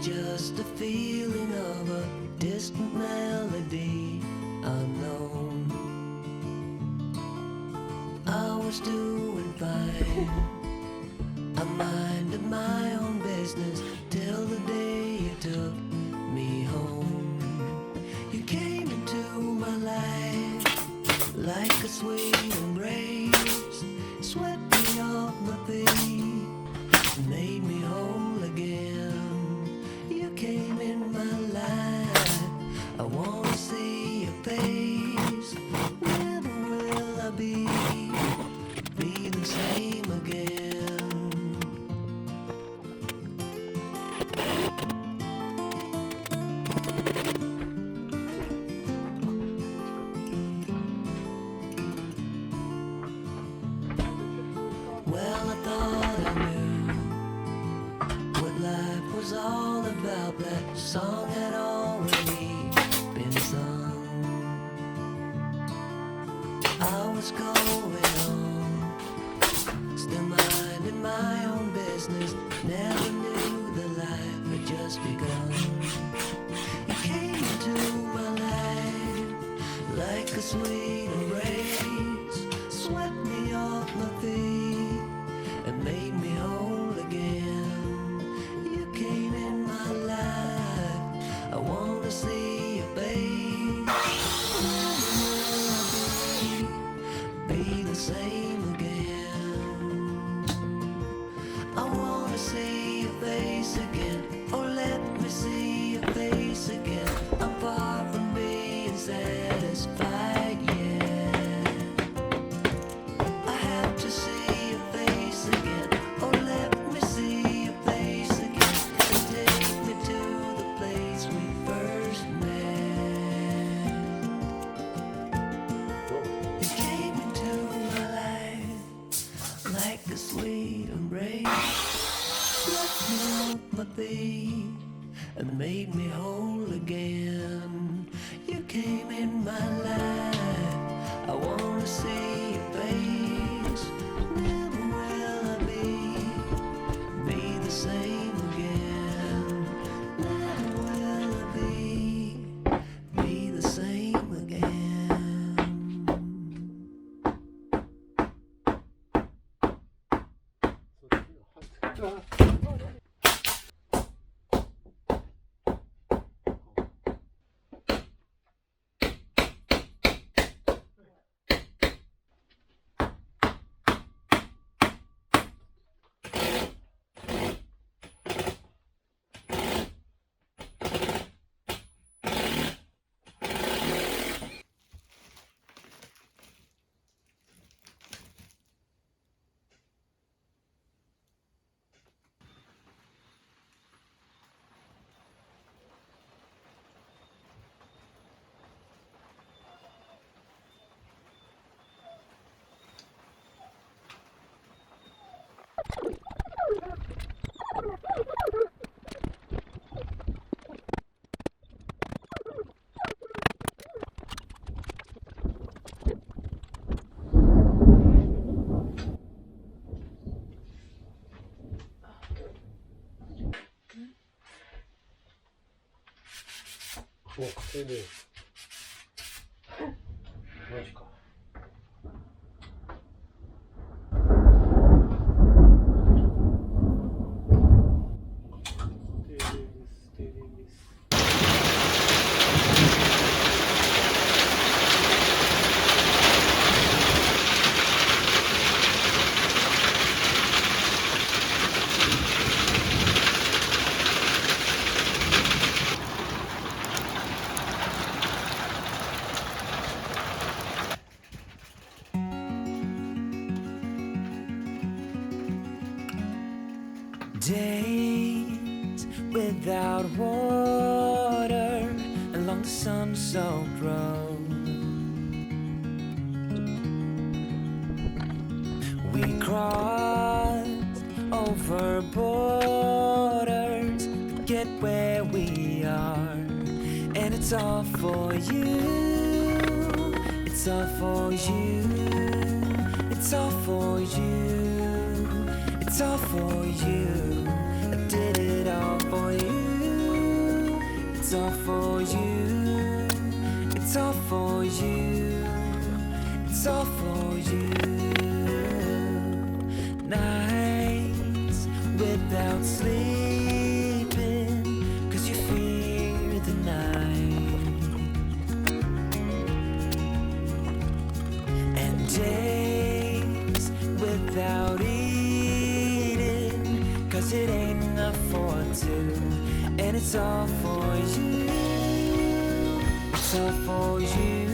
just a feeling of a distant melody unknown. I was doing fine, I minded my own business till the day you took me home. You came into my life like a sweet embrace, swept me off my feet, made me whole again. You came in my life, I wanna see your face. Never will I be the same again. Well, I thought I knew what life was all about. That song had already been sung. I was going on, still minding my own business. Never knew the life had just begun. You came into my life like a sweet embrace, swept me off my feet and made me whole again. You came in my life, I wanna see your face. Never will I be the same again. I wanna see your face again. Oh, let me see your face again. I'm far from being satisfied yet. I have to see your face again. Oh, let me see your face again. And take me to the place we first met. You came into my life like a sweet embrace, left me off my feet and made me whole again. You came in my life, I wanna see your face. Never will I be the same again. Never will I be the same again. 네네. 뭐지까? Days without water along the sun-soaked road. We crossed over borders to get where we are, and it's all for you. It's all for you. It's all for you. It's all for you. I did it all for you. It's all for you. It's all for you. It's all for you. Nights without sleeping, 'cause you fear the night. And days without eating, 'cause it ain't enough for two. And it's all for you. It's all for you.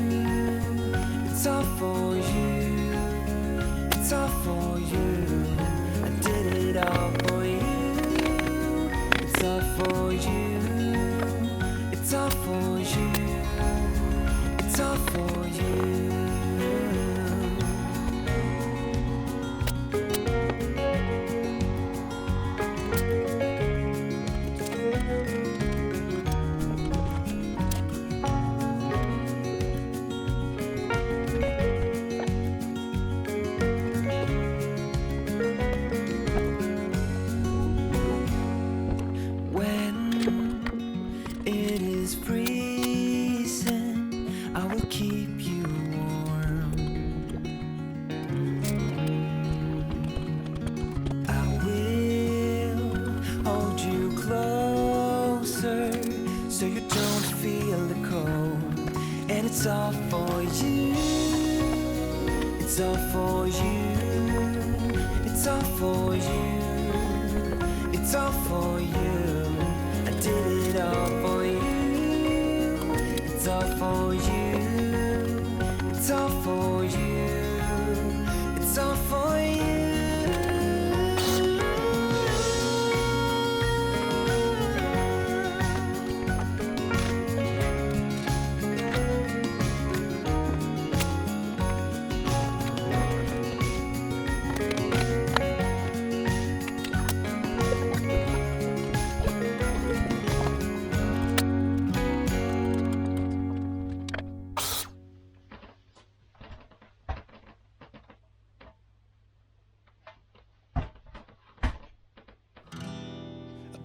It's all for you. It's all for you. I did it all for you. It's all for you. It's all for you. It's all for you. It's all for you. It's all for you. It's all for you. It's all for you. I did it all for you. It's all for you. It's all for you. It's all for you.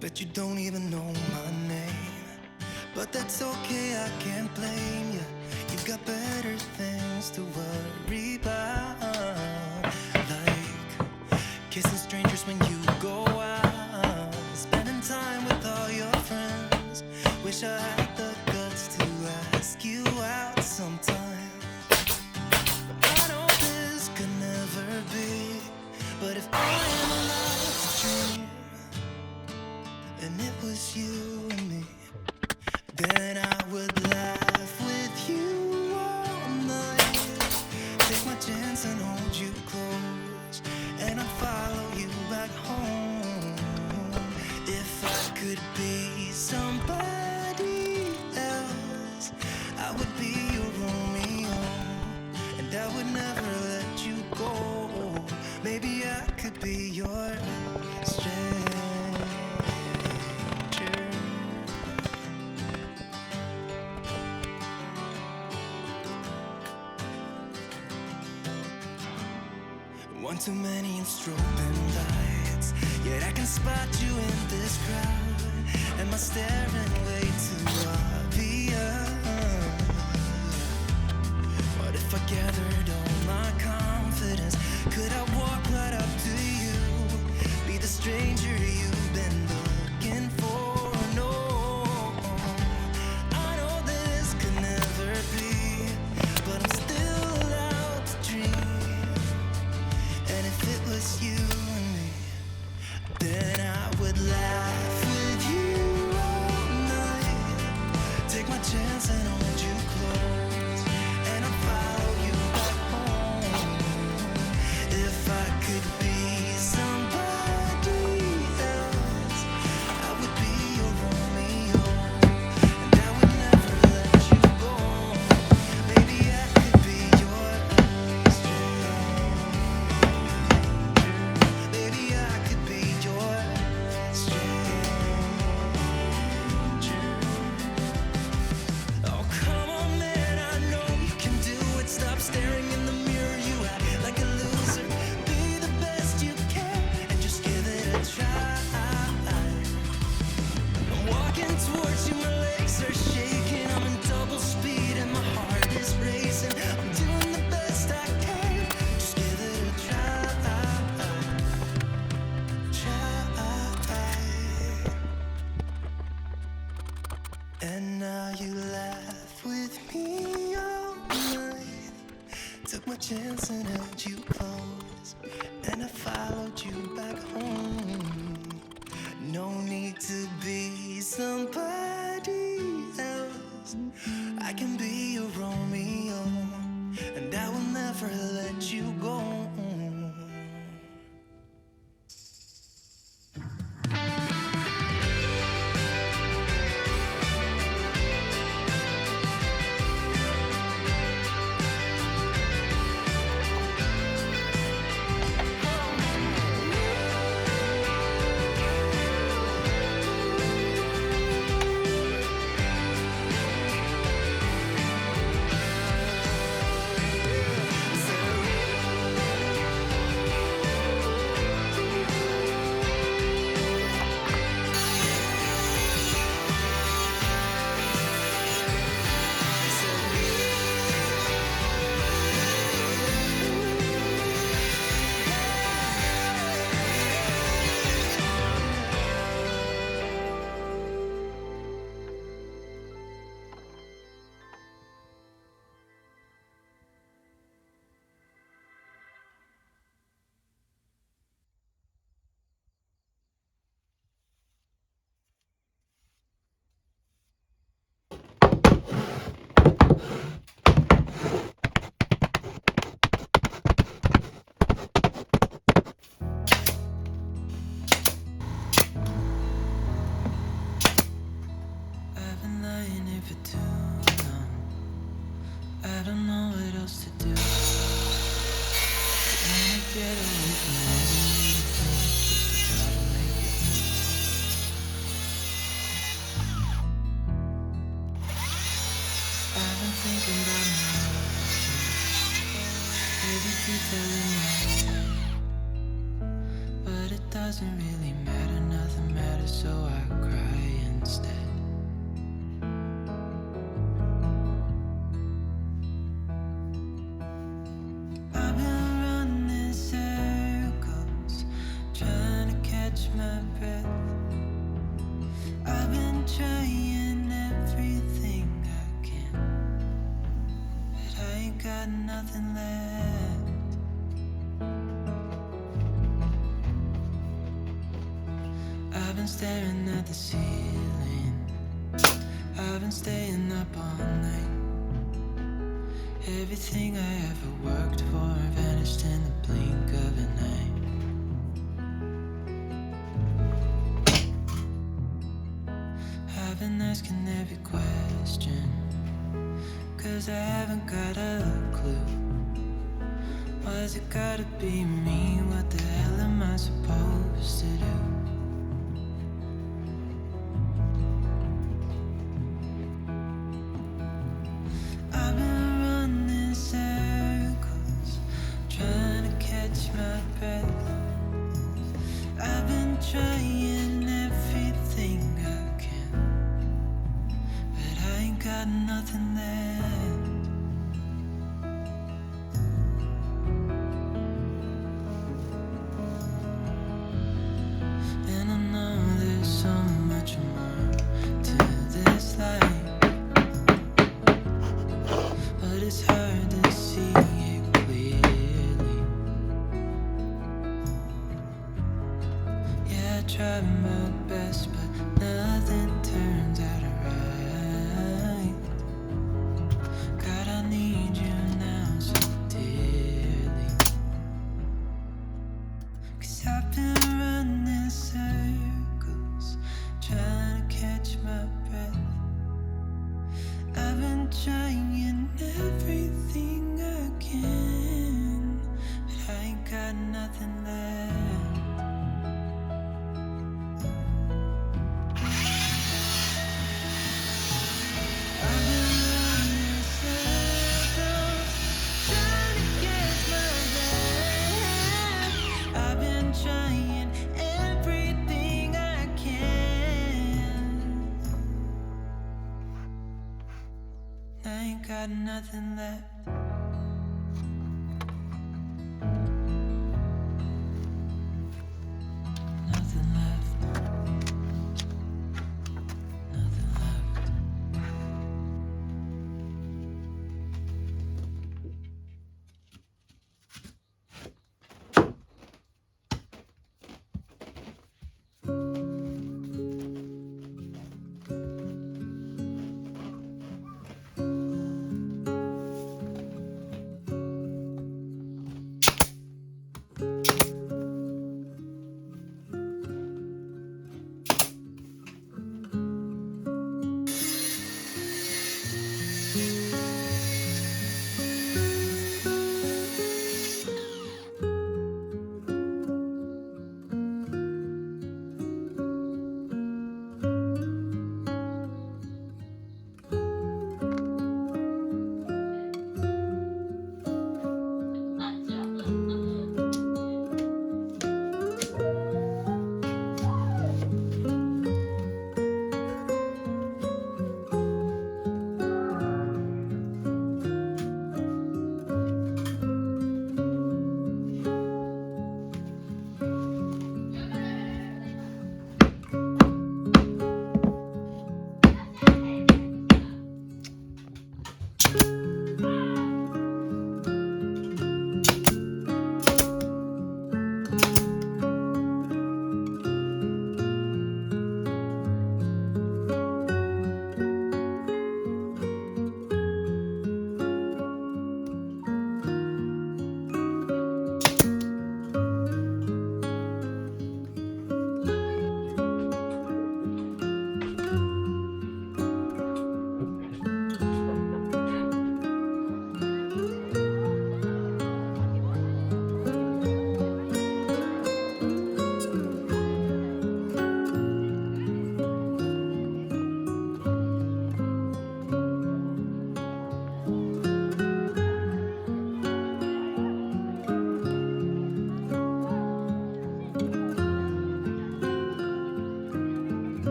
Bet you don't even know my name, but that's okay, I can't blame you. You've got better things to worry about, like kissing strangers when you go out, spending time with all your friends. Wish I had the guts to ask you out sometime. I know this could never be, but if I am allowed to dream, and it was you and me, then I would laugh with you all night. Take my chance and hold you close, and I'd follow you back home. If I could be somebody else, I would be your Romeo, and I would never let you go. Maybe I could be your strength. One too many strobing lights, yet I can spot you in this crowd. Am I staring way too obvious? What if I gathered all my confidence? Could I walk right up to you, be the stranger you've been looking for? No, I know this could never be, but I'm still allowed to dream. And if it was you and me, then I would laugh with you all night. And now you laugh with me all night. Took my chance and held you close, and I followed you back home. No need to be somebody else. I can be your Romeo, and I will never let you go. I've been lying here for too long. I don't know what else to do. Wanna get away from everything just to try to make it through. I've been thinking about my actions, every detail in my life. But it doesn't really matter, nothing matters, so I cry instead. I've been running circles, trying to catch my breath. I've been trying everything I can, but I ain't got nothing left. I've been staring at the ceiling, I've been staying up all night. Everything I ever worked for vanished in the blink of an eye. I've been asking every question, 'cause I haven't got a clue. Why's it gotta be me? What the hell am I supposed to do? I've been running circles, trying to catch my breath. I've been trying everything I can, but I ain't got nothing left. And I know there's so much more to this life, but it's hard to see it clearly. Yeah, I try my best, but nothing turns out right. God, I need you now so dearly. 'Cause I've been running circles, trying to catch my breath. I've been trying everything I can, but I ain't got nothing left. I've been running circles, trying to catch my breath. I've been trying everything I can. I ain't got nothing left. Nothing left. Nothing left.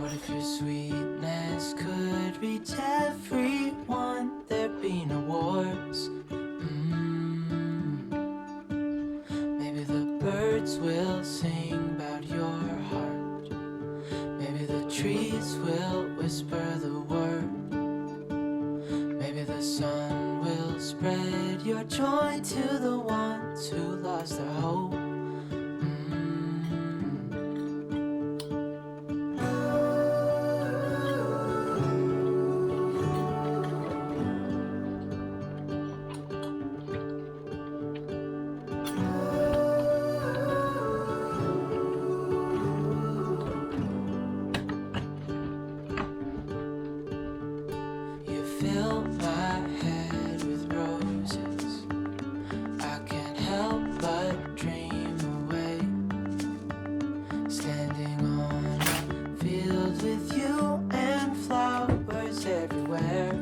What if your sweetness could reach everyone? There'd be no wars. Maybe the birds will sing about your heart. Maybe the trees will whisper the word. Maybe the sun will spread your joy to the ones who lost their hope. You fill my head with roses. I can't help but dream away. Standing on a field with you and flowers everywhere.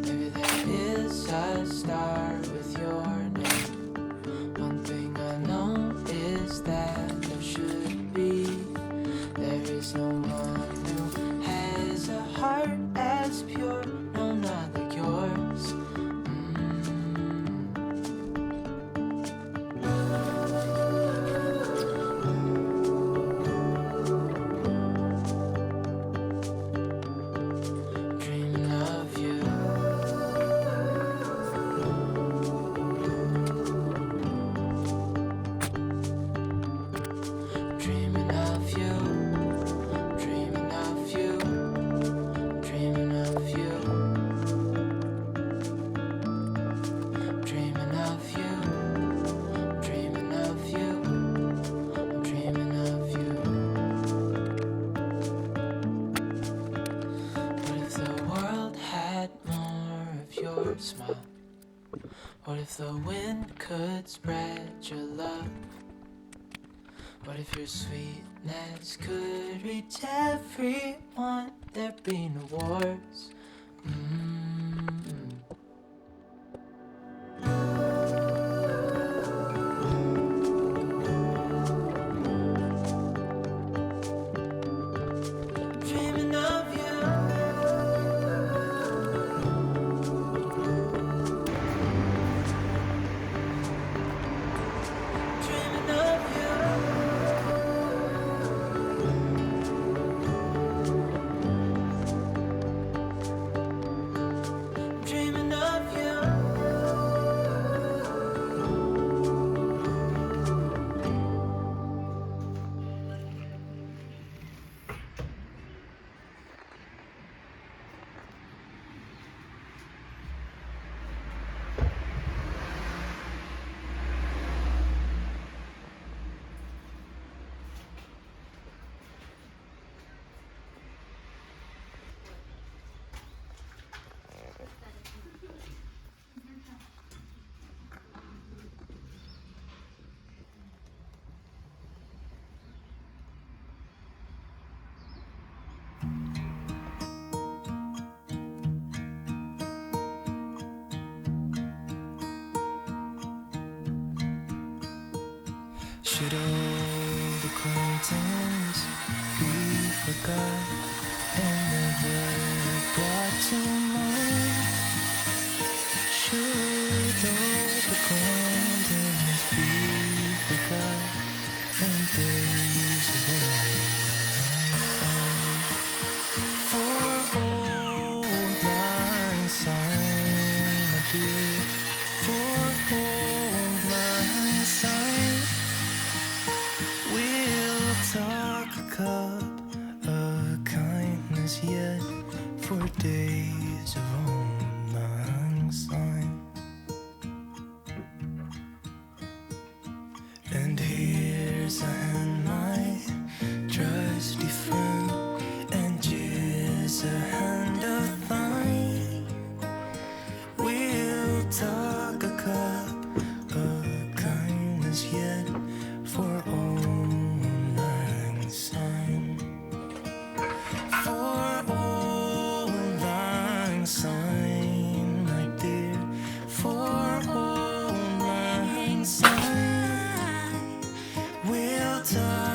Maybe there is a star with your name. One thing I know is that there should be. There is no one who has a heart as pure, no, not like yours. Dreaming of you. Dreaming of you. Dreaming of you. Dreaming of you. Dreaming of you. Dreaming of you. I'm dreaming of you. What if the world had more of your smile? What if the wind could spread your love? What if your sweetness could reach everyone? There'd be no wars. Dreaming of you. Dreaming of you. Dreaming of you. Should old acquaintance be forgot and never brought to mind? Should old acquaintance be forgot and days of old? For old lang syne, my dear, for old lang syne. We'll talk a cup of kindness yet for days of old lang syne. And here's a hand, my trusty friend, and here's a hand of thine. We'll talk a cup of kindness yet for old lang syne. For old lang syne, my dear, for old lang syne. We'll talk